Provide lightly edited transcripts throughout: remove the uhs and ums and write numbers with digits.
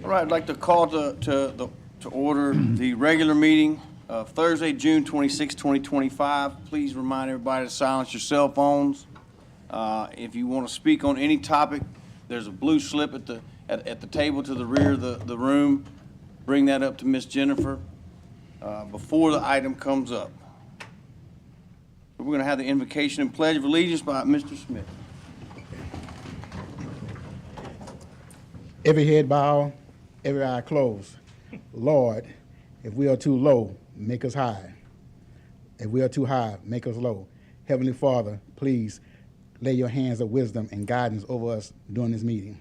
All right, I'd like to call to order the regular meeting of Thursday, June 26, 2025. Please remind everybody to silence your cell phones. If you want to speak on any topic, there's a blue slip at the table to the rear of the room. Bring that up to Miss Jennifer before the item comes up. We're going to have the invocation and pledge of allegiance by Mr. Smith. Every head bow, every eye closed. Lord, if we are too low, make us high. If we are too high, make us low. Heavenly Father, please lay your hands of wisdom and guidance over us during this meeting.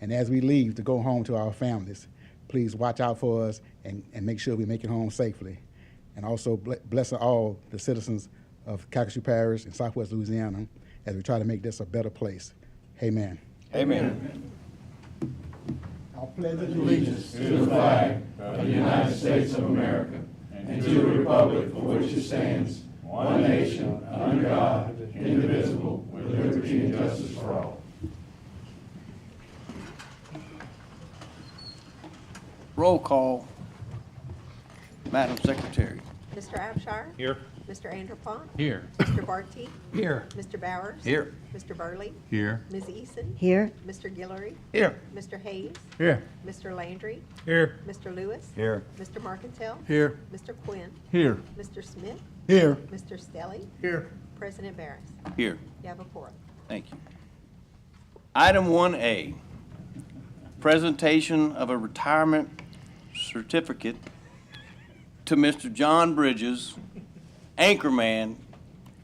And as we leave to go home to our families, please watch out for us and make sure we make it home safely. And also bless all the citizens of Calcasieu Parish in Southwest Louisiana as we try to make this a better place. Amen. Amen. I pledge allegiance to the flag of the United States of America and to the republic for which it stands, one nation, under God, indivisible, with liberty and justice for all. Roll call. Madam Secretary. Mr. Abshire? Here. Mr. Anderpont? Here. Mr. Barty? Here. Mr. Bowers? Here. Mr. Burley? Here. Ms. Eason? Here. Mr. Guillory? Here. Mr. Hayes? Here. Mr. Landry? Here. Mr. Lewis? Here. Mr. Marcantel? Here. Mr. Quinn? Here. Mr. Smith? Here. Mr. Stelly? Here. President Barris? Here. You have a quorum. Thank you. Item 1A, presentation of a retirement certificate to Mr. John Bridges, anchorman,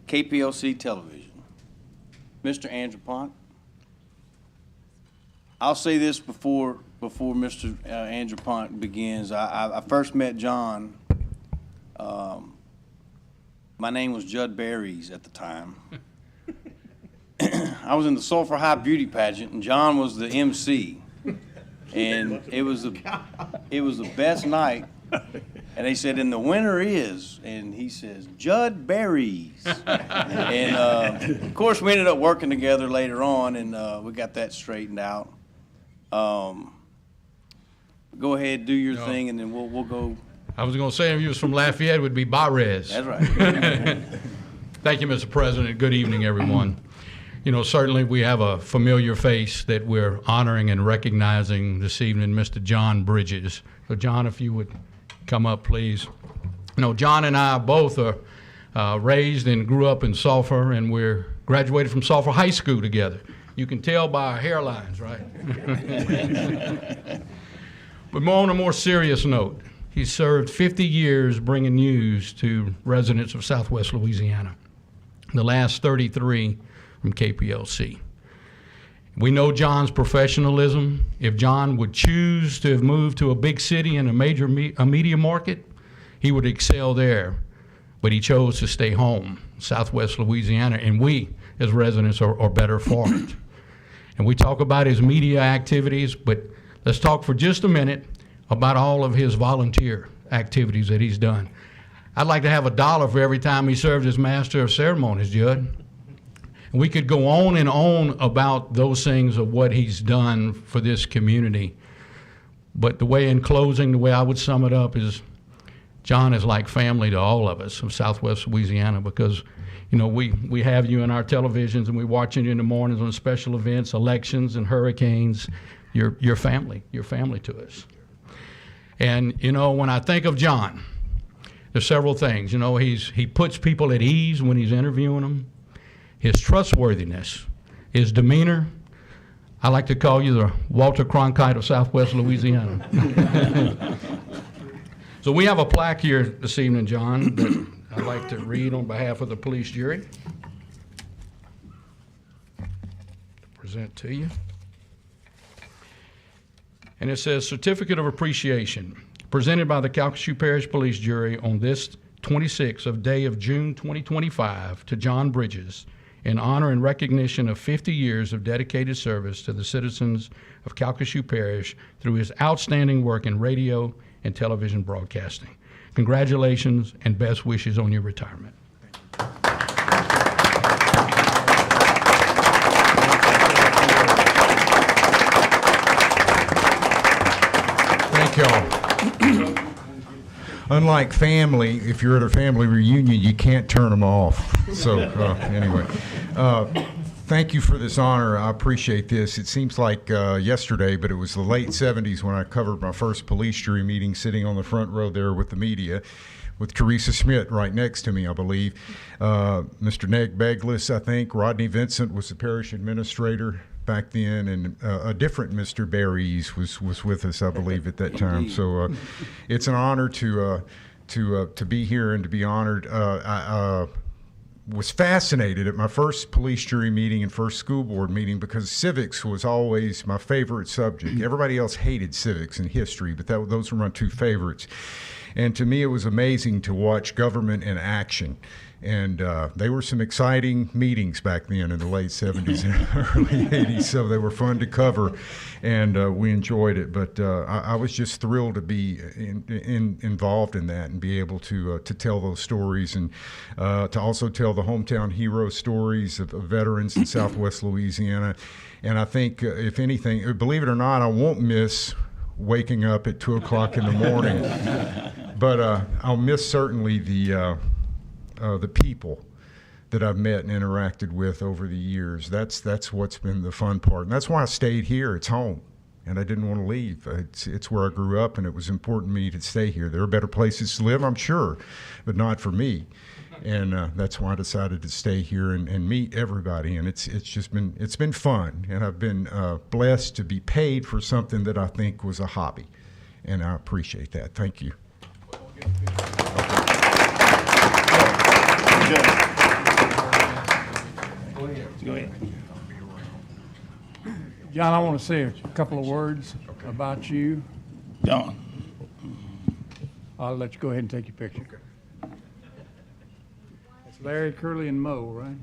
KPLC Television. Mr. Andrew Pont. I'll say this before Mr. Andrew Pont begins. I first met John. My name was Judd Berries at the time. I was in the Sulphur High Beauty Pageant, and John was the MC. And it was the best night. And they said, and the winner is, and he says, Judd Berries. And of course, we ended up working together later on, and we got that straightened out. Go ahead, do your thing, and then we'll go. I was going to say if you was from Lafayette, it would be Barres. That's right. Thank you, Mr. President. Good evening, everyone. You know, certainly we have a familiar face that we're honoring and recognizing this evening, Mr. John Bridges. So, John, if you would come up, please. You know, John and I both are raised and grew up in Sulphur, and we're graduated from Sulphur High School together. You can tell by our hairlines, right? But on a more serious note, he served 50 years bringing news to residents of Southwest Louisiana, the last 33 from KPLC. We know John's professionalism. If John would choose to have moved to a big city in a major media market, he would excel there. But he chose to stay home, Southwest Louisiana, and we, as residents, are better for it. And we talk about his media activities, but let's talk for just a minute about all of his volunteer activities that he's done. I'd like to have $1 for every time he served as Master of Ceremonies, Judd. And we could go on and on about those things of what he's done for this community. But the way in closing, the way I would sum it up is John is like family to all of us from Southwest Louisiana because, you know, we have you in our televisions and we watch you in the mornings on special events, elections and hurricanes. You're family. You're family to us. And, you know, when I think of John, there's several things. You know, he puts people at ease when he's interviewing them. His trustworthiness, his demeanor. I like to call you the Walter Cronkite of Southwest Louisiana. So we have a plaque here this evening, John, that I'd like to read on behalf of the police jury. Present to you. And it says, Certificate of Appreciation, presented by the Calcasieu Parish Police Jury on this 26th of day of June 2025 to John Bridges, in honor and recognition of 50 years of dedicated service to the citizens of Calcasieu Parish through his outstanding work in radio and television broadcasting. Congratulations and best wishes on your retirement. Thank y'all. Unlike family, if you're at a family reunion, you can't turn them off. So anyway, thank you for this honor. I appreciate this. It seems like yesterday, but it was the late 70s when I covered my first police jury meeting, sitting on the front row there with the media, with Teresa Schmidt right next to me, I believe. Mr. Neg Beglis, I think. Rodney Vincent was the parish administrator back then, and a different Mr. Barries was with us, I believe, at that time. So it's an honor to be here and to be honored. I was fascinated at my first police jury meeting and first school board meeting because civics was always my favorite subject. Everybody else hated civics and history, but those were my two favorites. And to me, it was amazing to watch government in action. And they were some exciting meetings back then in the late 70s and early 80s, so they were fun to cover, and we enjoyed it. But I was just thrilled to be involved in that and be able to tell those stories, and to also tell the hometown hero stories of veterans in Southwest Louisiana. And I think, if anything, believe it or not, I won't miss waking up at 2 o'clock in the morning, but I'll miss certainly the people that I've met and interacted with over the years. That's what's been the fun part, and that's why I stayed here. It's home, and I didn't want to leave. It's where I grew up, and it was important to me to stay here. There are better places to live, I'm sure, but not for me, and that's why I decided to stay here and meet everybody. And it's been fun, and I've been blessed to be paid for something that I think was a hobby, and I appreciate that. Thank you. Go ahead. John, I want to say a couple of words about you. John. I'll let you go ahead and take your picture. It's Larry, Curly, and Moe, right?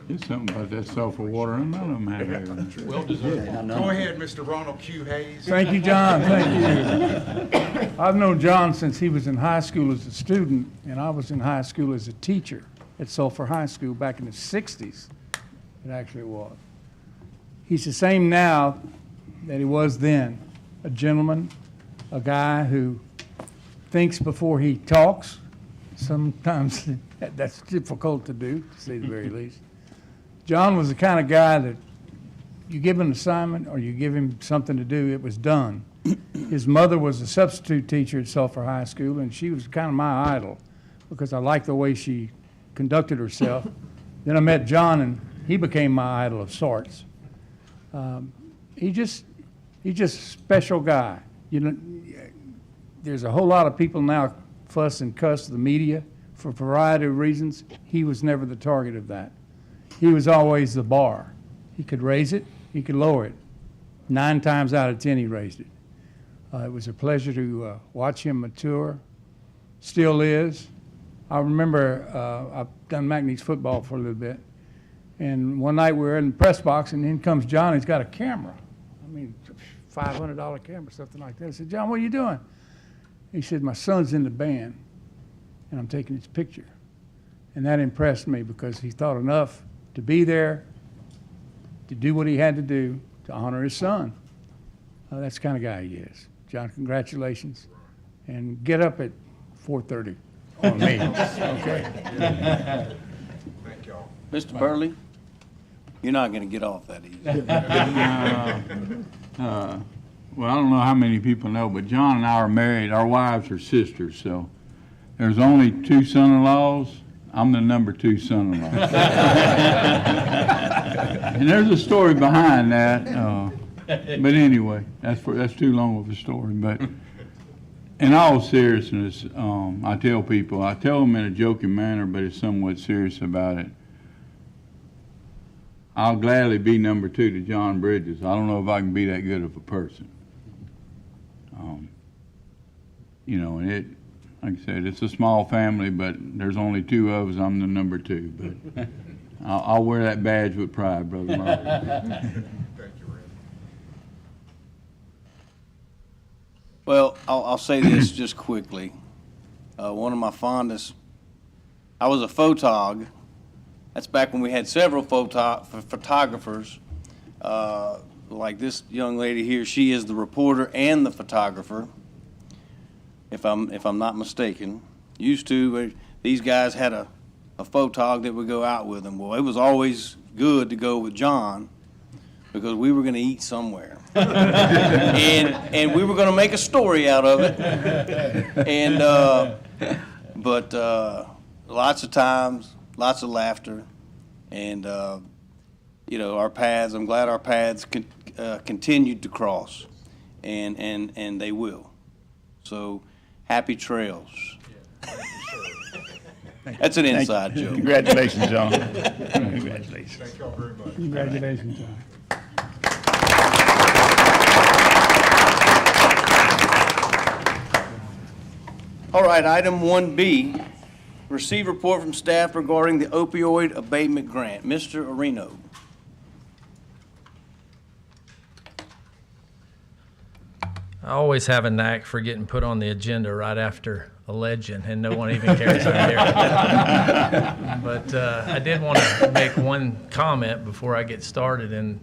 There's something about that sulfur water, none of them have it. Well deserved. Go ahead, Mr. Ronald Q. Hayes. Thank you, John. Thank you. I've known John since he was in high school as a student, and I was in high school as a teacher at Sulphur High School back in the 60s. It actually was. He's the same now that he was then. A gentleman, a guy who thinks before he talks. Sometimes that's difficult to do, to say the very least. John was the kind of guy that you give him an assignment or you give him something to do, it was done. His mother was a substitute teacher at Sulphur High School, and she was kind of my idol because I liked the way she conducted herself. Then I met John, and he became my idol of sorts. He's just a special guy. You know, there's a whole lot of people now fuss and cuss the media for a variety of reasons. He was never the target of that. He was always the bar. He could raise it, he could lower it. 9 times out of 10, he raised it. It was a pleasure to watch him mature. Still is. I remember I've done McNeese football for a little bit, and one night we were in the press box, and in comes John. He's got a camera. I mean, $500 camera, something like that. I said, John, what are you doing? He said, my son's in the band, and I'm taking his picture. And that impressed me because he thought enough to be there, to do what he had to do to honor his son. That's the kind of guy he is. John, congratulations. And get up at 4:30 on me, okay? Thank y'all. Mr. Burley, you're not going to get off that easy. Well, I don't know how many people know, but John and I are married. Our wives are sisters, so there's only 2 son-in-laws. I'm the number 2 son-in-law. And there's a story behind that. But anyway, that's too long of a story. But in all seriousness, I tell them in a joking manner, but it's somewhat serious about it. I'll gladly be number 2 to John Bridges. I don't know if I can be that good of a person. You know, and it, like I said, it's a small family, but there's only 2 of us. I'm the number 2. But I'll wear that badge with pride, Brother Mark. Thank you, Randy. Well, I'll say this just quickly. One of my fondest, I was a photog. That's back when we had several photographers. like this young lady here, she is the reporter and the photographer, if I'm not mistaken. Used to, these guys had a photog that would go out with them. Well, it was always good to go with John because we were going to eat somewhere. and we were going to make a story out of it. And but lots of times, lots of laughter, and you know, our paths. I'm glad our paths continued to cross, and they will. So happy trails. That's an inside joke. Congratulations, John. Congratulations. Thank y'all very much. Congratulations, John. All right, item 1B, receive report from staff regarding the opioid abatement grant. Mr. Areno. I always have a knack for getting put on the agenda right after a legend, and no one even cares I'm here. But I did want to make one comment before I get started, and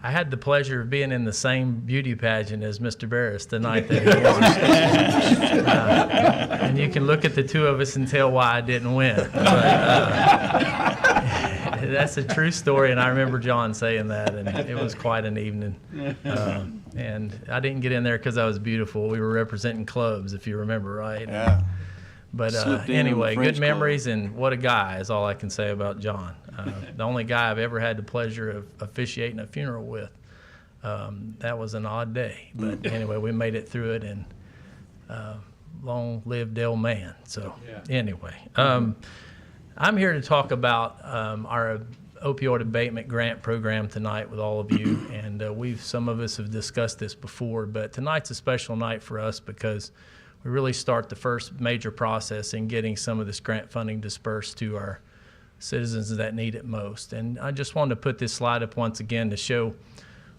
I had the pleasure of being in the same beauty pageant as Mr. Barris the night that he won. And you can look at the two of us and tell why I didn't win. But, that's a true story, and I remember John saying that, and it was quite an evening. And I didn't get in there because I was beautiful. We were representing clubs, if you remember, right? Yeah. But Slipped in anyway, the French good memories, and what a guy is all I can say about John. The only guy I've ever had the pleasure of officiating a funeral with. That was an odd day, but anyway, we made it through it, and long live Dale Mann. So anyway, I'm here to talk about our opioid abatement grant program tonight with all of you, and some of us have discussed this before, but tonight's a special night for us because we really start the first major process in getting some of this grant funding dispersed to our citizens that need it most. And I just wanted to put this slide up once again to show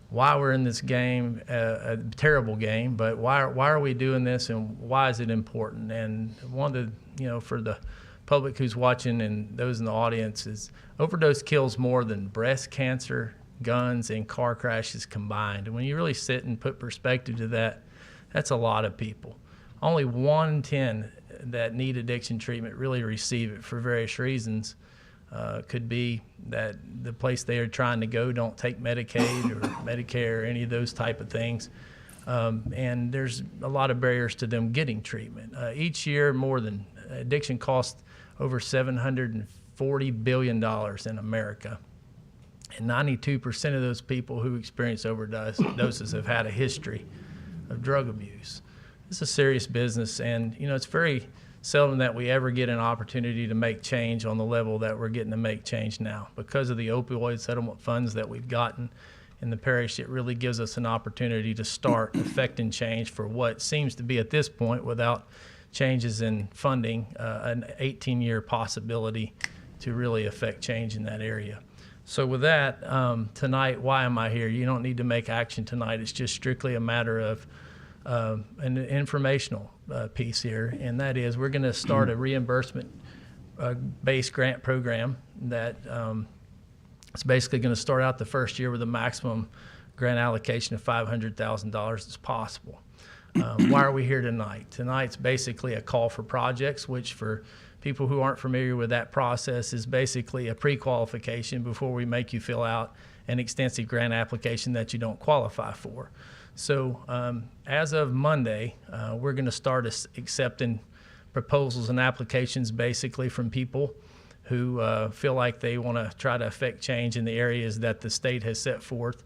why we're in this game, a terrible game, but why are we doing this and why is it important? And one of the, for the public who's watching and those in the audience, is overdose kills more than breast cancer, guns, and car crashes combined. And when you really sit and put perspective to that, that's a lot of people. Only 1 in 10 that need addiction treatment really receive it for various reasons. Could be that the place they are trying to go don't take Medicaid or Medicare or any of those type of things. And there's a lot of barriers to them getting treatment. Each year, addiction costs over $740 billion in America. And 92% of those people who experience overdoses have had a history of drug abuse. It's a serious business, and it's very seldom that we ever get an opportunity to make change on the level that we're getting to make change now. Because of the opioid settlement funds that we've gotten in the parish, it really gives us an opportunity to start affecting change for what seems to be at this point, without changes in funding, an 18-year possibility to really affect change in that area. So with that, tonight, why am I here? You don't need to make action tonight. It's just strictly a matter of an informational piece here, and that is we're going to start a reimbursement-based grant program that is basically going to start out the first year with a maximum grant allocation of $500,000 as possible. Why are we here tonight? Tonight's basically a call for projects, which for people who aren't familiar with that process is basically a pre-qualification before we make you fill out an extensive grant application that you don't qualify for. So as of Monday, we're going to start accepting proposals and applications basically from people who feel like they want to try to affect change in the areas that the state has set forth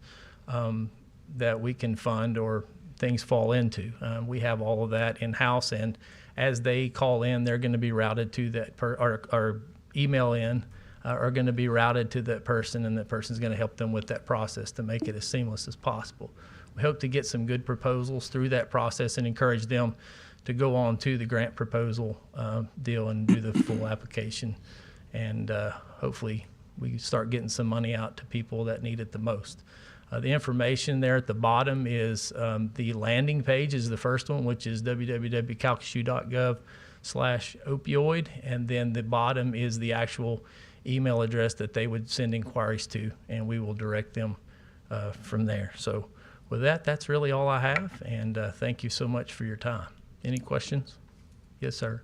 that we can fund or things fall into. We have all of that in-house, and as they call in, they're going to be routed to that or email in are going to be routed to that person, and that person's going to help them with that process to make it as seamless as possible. We hope to get some good proposals through that process and encourage them to go on to the grant proposal deal and do the full application. And hopefully we start getting some money out to people that need it the most. The information there at the bottom is the landing page is the first one, which is www.calcasieu.gov/opioid. And then the bottom is the actual email address that they would send inquiries to, and we will direct them from there. So with that, that's really all I have, and thank you so much for your time. Any questions? Yes, sir.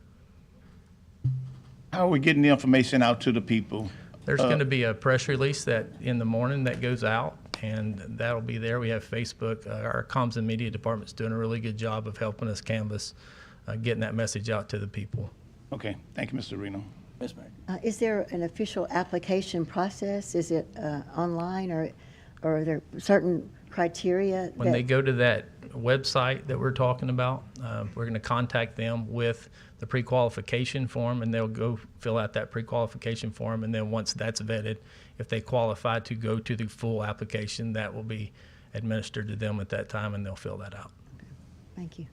How are we getting the information out to the people? There's going to be a press release that in the morning that goes out, and that'll be there. We have Facebook. Our comms and media department's doing a really good job of helping us canvass, getting that message out to the people. Okay, thank you, Mr. Reno. Ms. Mary. Is there an official application process? Is it online, or are there certain criteria? When they go to that website that we're talking about, we're going to contact them with the pre-qualification form, and they'll go fill out that pre-qualification form. And then once that's vetted, if they qualify to go to the full application, that will be administered to them at that time, and they'll fill that out. Thank you.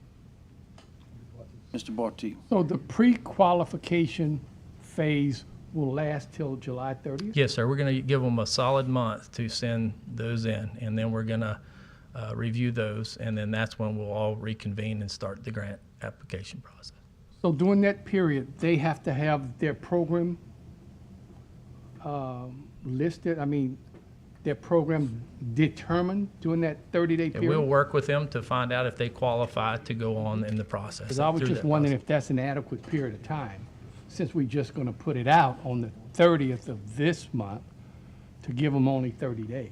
Mr. Barty. So the pre-qualification phase will last till July 30th? Yes, sir. We're going to give them a solid month to send those in, and then we're going to review those, and then that's when we'll all reconvene and start the grant application process. So during that period, they have to have their program listed, their program determined during that 30-day And period? we'll work with them to find out if they qualify to go on in the process. Because I was through just that wondering process. if that's an adequate period of time, since we're just going to put it out on the 30th of this month, to give them only 30 days.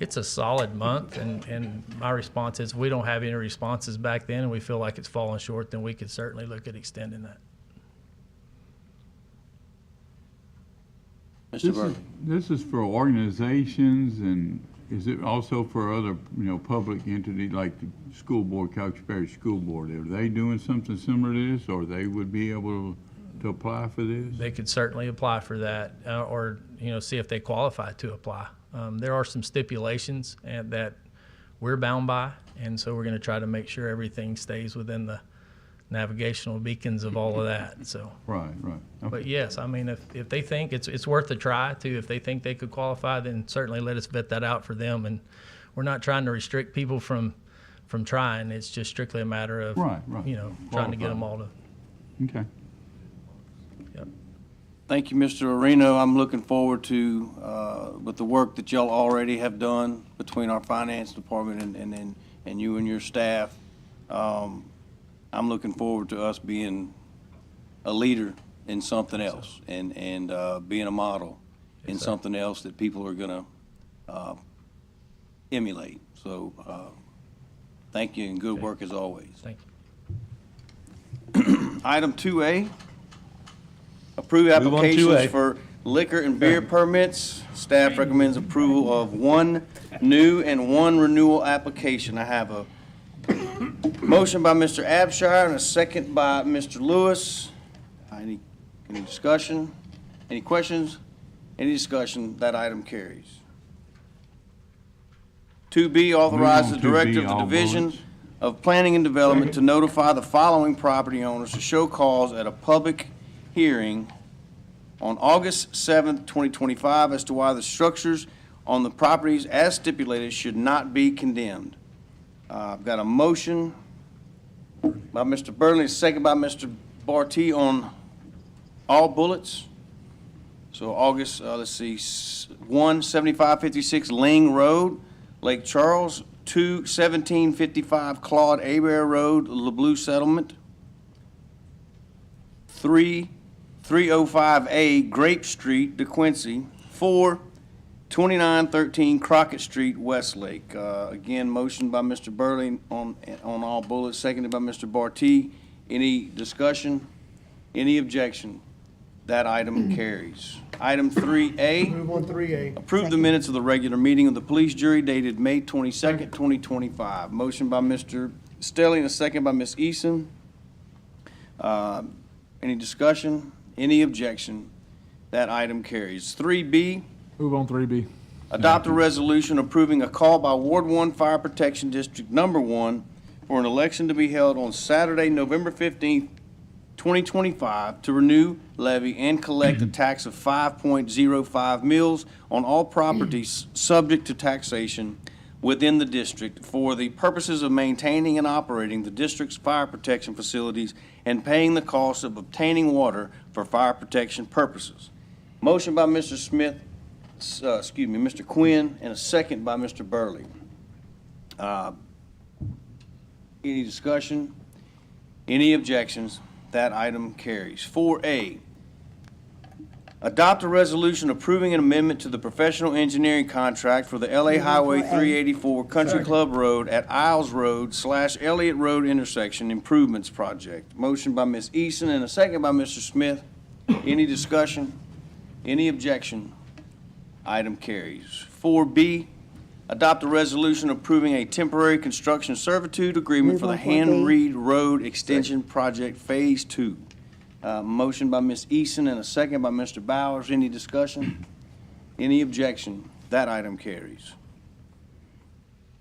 It's a solid month, and my response is, we don't have any responses back then, and we feel like it's falling short, then we could certainly look at extending that. Mr. Burley. This is for organizations, and is it also for other, public entities like the school board, Couch Parish School Board? Are they doing something similar to this, or they would be able to apply for this? They could certainly apply for that, or, see if they qualify to apply. There are some stipulations that we're bound by, and so we're going to try to make sure everything stays within the navigational beacons of all of that, so. Right. Okay. But yes, if they think it's worth a try to, if they think they could qualify, then certainly let us vet that out for them. And we're not trying to restrict people from trying. It's just strictly a matter of, Right. trying to get them all to. Okay. Yep. Thank you, Mr. Areno. I'm looking forward to, with the work that y'all already have done between our finance department and you and your staff. I'm looking forward to us being a leader in something else and being a model in something else that people are going to emulate. So thank you and good work as always. Thank you. Item 2A, approve on applications 2A. for liquor and beer permits. Staff recommends approval of one new and one renewal application. I have a motion by Mr. Abshire and a second by Mr. Lewis. Any discussion? Any questions? Any discussion? That item carries. 2B, authorize the Move on 2B, Director of the all Division votes. of Planning and Development to notify the following property owners to show cause at a public hearing on August 7th, 2025, as to why the structures on the properties as stipulated should not be condemned. I've got a motion by Mr. Burley, a second by Mr. Barty on all bullets. So August, 17556 Ling Road, Lake Charles, 1755 Claude Hebert Road, LeBleu Settlement, 305A Grape Street, DeQuincy, 2913 Crockett Street, Westlake. Again, motion by Mr. Burley on all bullets, seconded by Mr. Barty. Any discussion? Any objection? That item carries. Item 3A. Move on 3A. Approve the minutes of the regular meeting of the police jury dated May 22nd, 2025. Motion by Mr. Stelling, and a second by Ms. Eason. Any discussion? Any objection? That item carries. 3B. Move on 3B. Adopt a resolution approving a call by Ward 1 Fire Protection District Number 1 for an election to be held on Saturday, November 15th, 2025, to renew, levy, and collect a tax of 5.05 mills on all properties subject to taxation within the district for the purposes of maintaining and operating the district's fire protection facilities and paying the cost of obtaining water for fire protection purposes. Motion by Mr. Smith, Mr. Quinn, and a second by Mr. Burley. Any discussion? Any objections? That item carries. 4A, adopt a resolution approving an amendment to the professional engineering contract for the LA Highway 384 Country Club Road at Isles Road / Elliott Road intersection improvements project. Motion by Ms. Eason and a second by Mr. Smith. Any discussion? Any objection? Item carries. 4B, adopt a resolution approving a temporary construction servitude agreement for the Move on 4B. Hand Reed Road Extension Project Phase 2. Motion by Ms. Eason and a second by Mr. Bowers. Any discussion? Any objection? That item carries.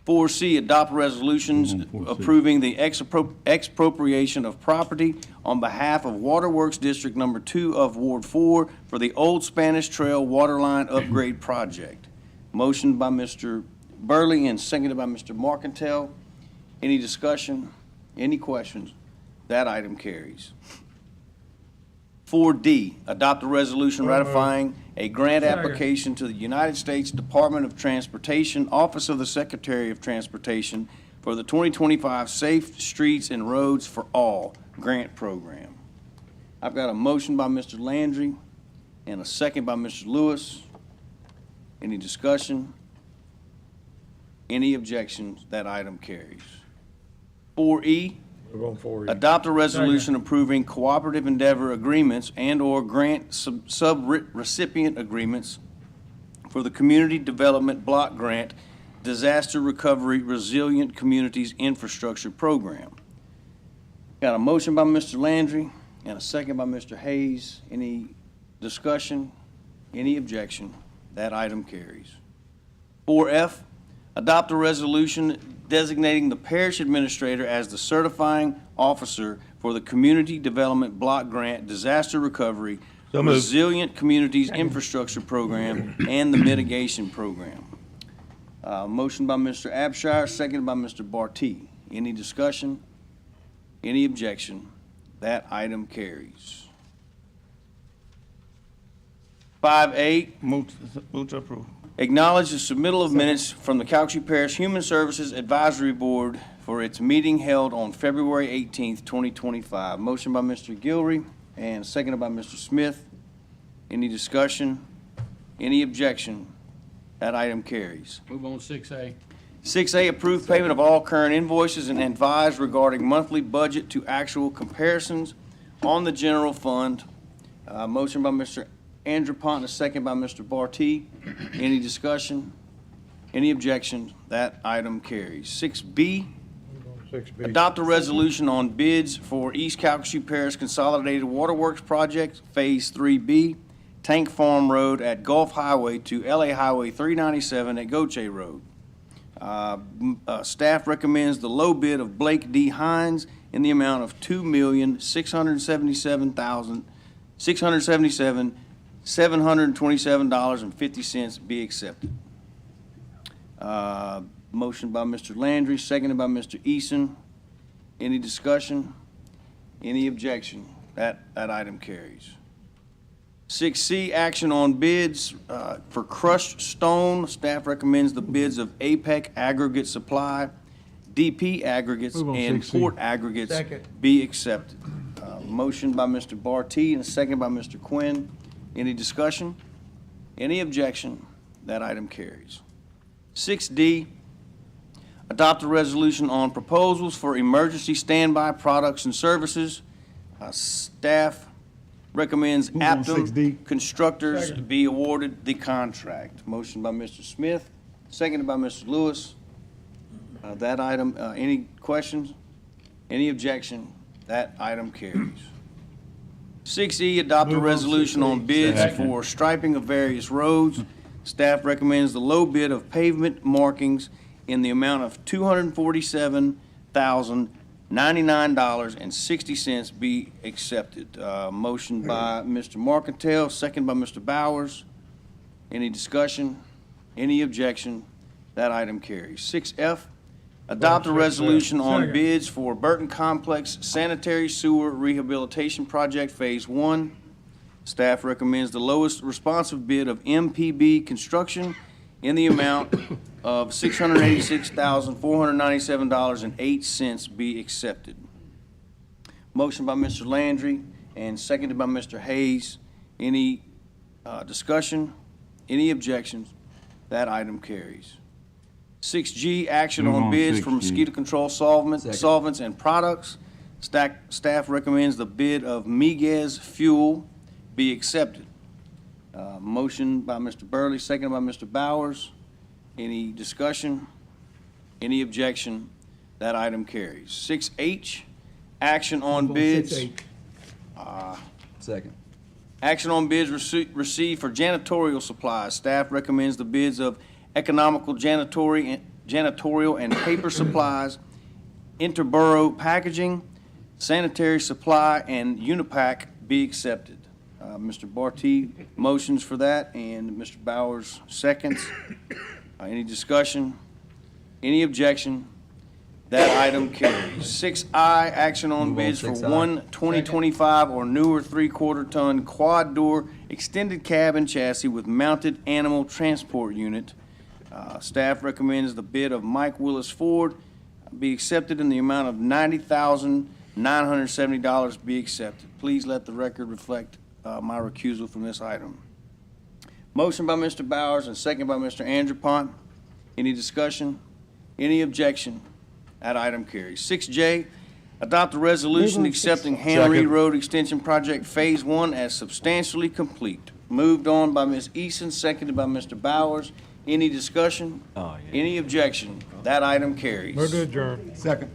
4C, adopt resolutions approving the expropriation of property on behalf of Waterworks District Number 2 of Ward 4 for the Old Spanish Trail Waterline Upgrade Project. Motion by Mr. Burley and seconded by Mr. Marcantel. Any discussion? Any questions? That item carries. 4D, adopt a resolution ratifying a grant application to the United States Department of Transportation, Office of the Secretary of Transportation for the 2025 Safe Streets and Roads for All grant program. I've got a motion by Mr. Landry and a second by Mr. Lewis. Any discussion? Any objections? That item carries. 4E, adopt a resolution approving cooperative endeavor agreements and/or grant sub-recipient agreements for the Community Development Block Grant Disaster Recovery Resilient Communities Infrastructure Program. Got a motion by Mr. Landry and a second by Mr. Hayes. Any discussion? Any objection? That item carries. 4F, adopt a resolution designating the parish administrator as the certifying officer for the Community Development Block Grant Disaster Recovery Resilient Communities Infrastructure Program and the Mitigation Program. Motion by Mr. Abshire, seconded by Mr. Barty. Any discussion? Any objection? That item carries. 5A, Move to approve. acknowledge the submittal of minutes from the Calcasieu Parish Human Services Advisory Board for its meeting held on February 18th, 2025. Motion by Mr. Gilry and seconded by Mr. Smith. Any discussion? Any objection? That item carries. Move on 6A. 6A, approve payment of all current invoices and advise regarding monthly budget to actual comparisons on the general fund. Motion by Mr. Andrew Pont, a second by Mr. Barty. Any discussion? Any objection? That item carries. 6B, adopt a resolution on bids for East Calcasieu Parish Consolidated Waterworks Project, Phase 3B, Tank Farm Road at Gulf Highway to LA Highway 397 at Goche Road. Staff recommends the low bid of Blake D. Hines in the amount of $2,677,727.50 be accepted. Motion by Mr. Landry, seconded by Mr. Eason. Any discussion? Any objection? That item carries. 6C, action on bids for crushed stone. Staff recommends the bids of APEC Aggregate Supply, DP Aggregates, Move on and 6C. Port Aggregates be accepted. Motion by Mr. Barty and a second by Mr. Quinn. Any discussion? Any objection? That item carries. 6D, adopt a resolution on proposals for emergency standby products and services. Staff recommends Move on Aptum 6D. Constructors be awarded the contract. Motion by Mr. Smith, seconded by Mr. Lewis. That item, any questions? Any objection? That item carries. 6E, adopt a resolution on bids for striping of various roads. Staff recommends the low bid of pavement markings in the amount of $247,099.60 be accepted. Motion by Mr. Marcantel, second by Mr. Bowers. Any discussion? Any objection? That item carries. 6F, adopt a resolution on bids for Burton Complex Sanitary Sewer Rehabilitation Project Phase 1. Staff recommends the lowest responsive bid of MPB Construction in the amount of $686,497.08 be accepted. Motion by Mr. Landry and seconded by Mr. Hayes. Any discussion? Any objections? That item carries. 6G, action Move on on bids for 6G. mosquito control solvents and products. Staff recommends the bid of Miguez Fuel be accepted. Motion by Mr. Burley, seconded by Mr. Bowers. Any discussion? Any objection? That item carries. 6H, action on bids. Second. Action on bids received for janitorial supplies. Staff recommends the bids of economical janitorial and paper supplies, interborough packaging, sanitary supply, and Unipack be accepted. Mr. Barty motions for that, and Mr. Bowers seconds. Any discussion? Any objection? That item carries. 6I, action on Move on bids for 6I. one 2025 or newer 3/4 ton quad door extended cab and chassis with mounted animal transport unit. Staff recommends the bid of Mike Willis Ford be accepted in the amount of $90,970 be accepted. Please let the record reflect my recusal from this item. Motion by Mr. Bowers and second by Mr. Anderpont. Any discussion? Any objection? That item carries. 6J, adopt a resolution Move on accepting 6J. Ham Reed Second. Road Extension Project Phase 1 as substantially complete. Moved on by Ms. Eason, seconded by Mr. Bowers. Any discussion? Oh, yeah. Any objection? That item carries. adjourn. Second.